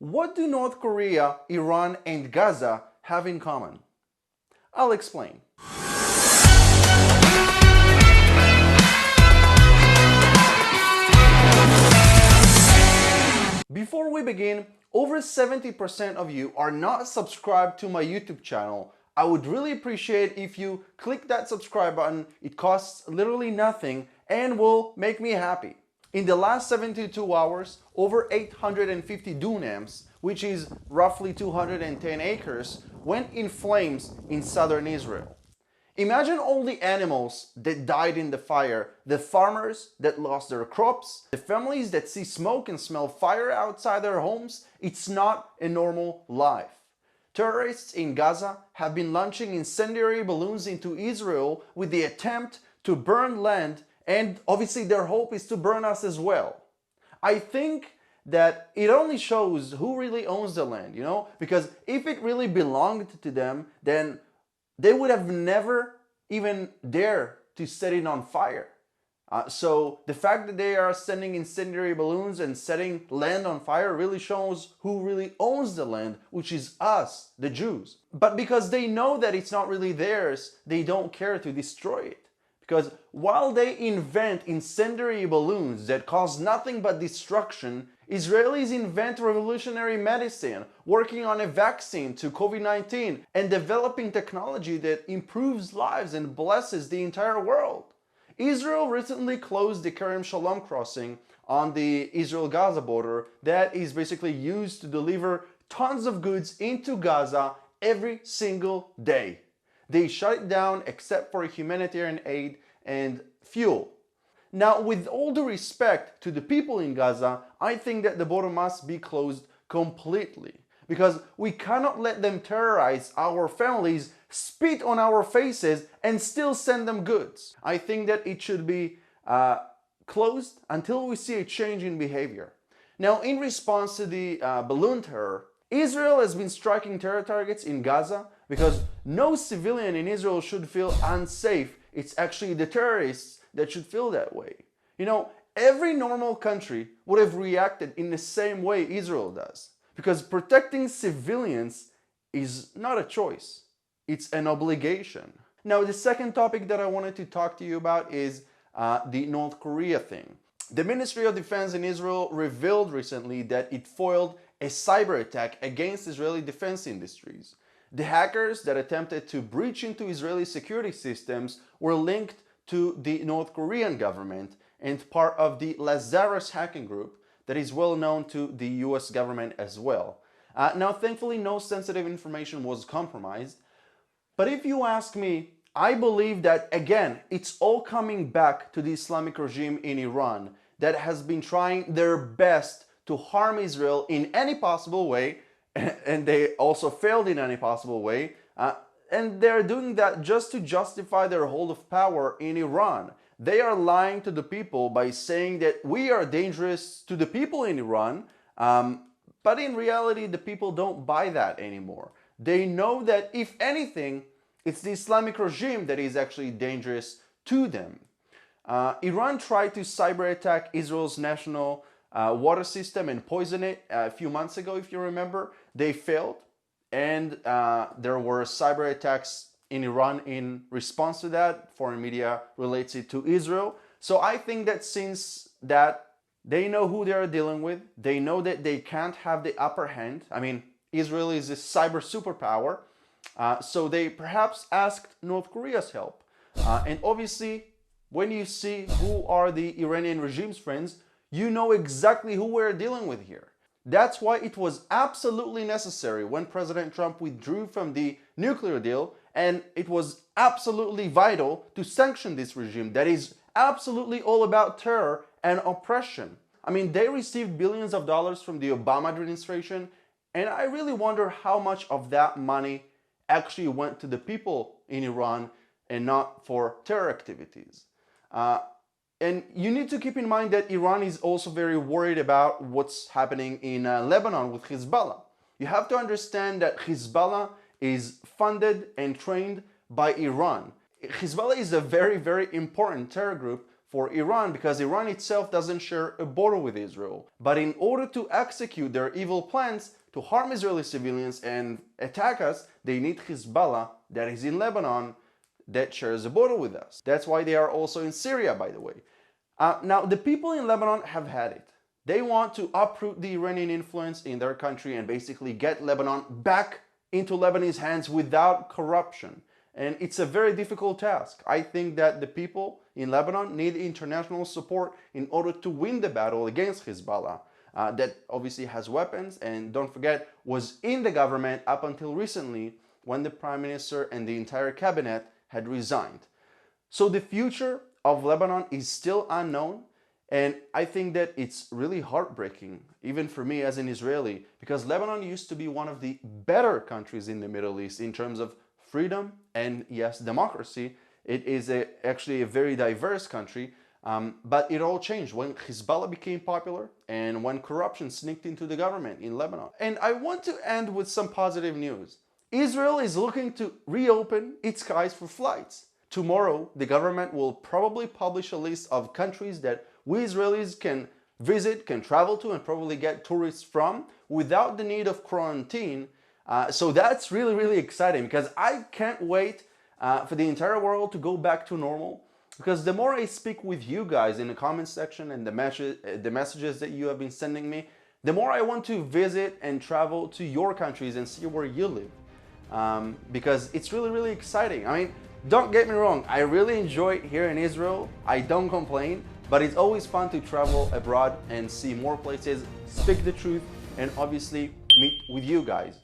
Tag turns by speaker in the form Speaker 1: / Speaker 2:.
Speaker 1: What do North Korea, Iran, and Gaza have in common? I'll explain. Before we begin, over 70% of you are not subscribed to my YouTube channel. I would really appreciate if you click that subscribe button. It costs literally nothing and will make me happy. In the last 72 hours, over 850 dunams, which is roughly 210 acres, went in flames in southern Israel. Imagine all the animals that died in the fire, the farmers that lost their crops, the families that see smoke and smell fire outside their homes. It's not a normal life. Terrorists in Gaza have been launching incendiary balloons into Israel with the attempt to burn land, and obviously their hope is to burn us as well. I think that it only shows who really owns the land, because if it really belonged to them, then they would have never even dared to set it on fire. So the fact that they are sending incendiary balloons and setting land on fire really shows who really owns the land, which is us, the Jews. But because they know that it's not really theirs, they don't care to destroy it. Because while they invent incendiary balloons that cause nothing but destruction, Israelis invent revolutionary medicine, working on a vaccine to COVID-19 and developing technology that improves lives and blesses the entire world. Israel recently closed the Kerem Shalom crossing on the Israel-Gaza border that is basically used to deliver tons of goods into Gaza every single day. They shut it down except for humanitarian aid and fuel. Now, with all due respect to the people in Gaza, I think that the border must be closed completely, because we cannot let them terrorize our families, spit on our faces, and still send them goods. I think that it should be closed until we see a change in behavior. Now, in response to the balloon terror, Israel has been striking terror targets in Gaza because no civilian in Israel should feel unsafe. It's actually the terrorists that should feel that way. Every normal country would have reacted in the same way Israel does, because protecting civilians is not a choice, it's an obligation. Now, the second topic that I wanted to talk to you about is the North Korea thing. The Ministry of Defense in Israel revealed recently that it foiled a cyber attack against Israeli defense industries. The hackers that attempted to breach into Israeli security systems were linked to the North Korean government and part of the Lazarus hacking group that is well known to the US government as well. Now, thankfully, no sensitive information was compromised. But if you ask me, I believe that, again, it's all coming back to the Islamic regime in Iran that has been trying their best to harm Israel in any possible way, and they also failed in any possible way. And they're doing that just to justify their hold of power in Iran. They are lying to the people by saying that we are dangerous to the people in Iran, but in reality, the people don't buy that anymore. They know that, if anything, it's the Islamic regime that is actually dangerous to them. Iran tried to cyber attack Israel's national water system and poison it a few months ago, if you remember. They failed. And there were cyber attacks in Iran in response to that. Foreign media relates it to Israel. So I think that since that they know who they are dealing with, they know that they can't have the upper hand. I mean, Israel is a cyber superpower. So they perhaps asked North Korea's help. And obviously, when you see who are the Iranian regime's friends, you know exactly who we're dealing with here. That's why it was absolutely necessary when President Trump withdrew from the nuclear deal, and it was absolutely vital to sanction this regime that is absolutely all about terror and oppression. I mean, they received billions of dollars from the Obama administration, and I really wonder how much of that money actually went to the people in Iran and not for terror activities. And you need to keep in mind that Iran is also very worried about what's happening in Lebanon with Hezbollah. You have to understand that Hezbollah is funded and trained by Iran. Hezbollah is a very, very important terror group for Iran because Iran itself doesn't share a border with Israel. But in order to execute their evil plans to harm Israeli civilians and attack us, they need Hezbollah, that is in Lebanon, that shares a border with us. That's why they are also in Syria, by the way. Now, the people in Lebanon have had it. They want to uproot the Iranian influence in their country and basically get Lebanon back into Lebanese hands without corruption. And it's a very difficult task. I think that the people in Lebanon need international support in order to win the battle against Hezbollah, that obviously has weapons and, don't forget, was in the government up until recently when the Prime Minister and the entire cabinet had resigned. So the future of Lebanon is still unknown, and I think that it's really heartbreaking, even for me as an Israeli, because Lebanon used to be one of the better countries in the Middle East in terms of freedom and, yes, democracy. It is actually a very diverse country, but it all changed when Hezbollah became popular and when corruption sneaked into the government in Lebanon. And I want to end with some positive news. Israel is looking to reopen its skies for flights. Tomorrow, the government will probably publish a list of countries that we Israelis can visit, can travel to, and probably get tourists from without the need of quarantine. So that's really, really exciting because I can't wait for the entire world to go back to normal. Because the more I speak with you guys in the comment section and the messages that you have been sending me, the more I want to visit and travel to your countries and see where you live. Because it's really, really exciting. I mean, don't get me wrong, I really enjoy it here in Israel. I don't complain, but it's always fun to travel abroad and see more places, speak the truth, and obviously meet with you guys.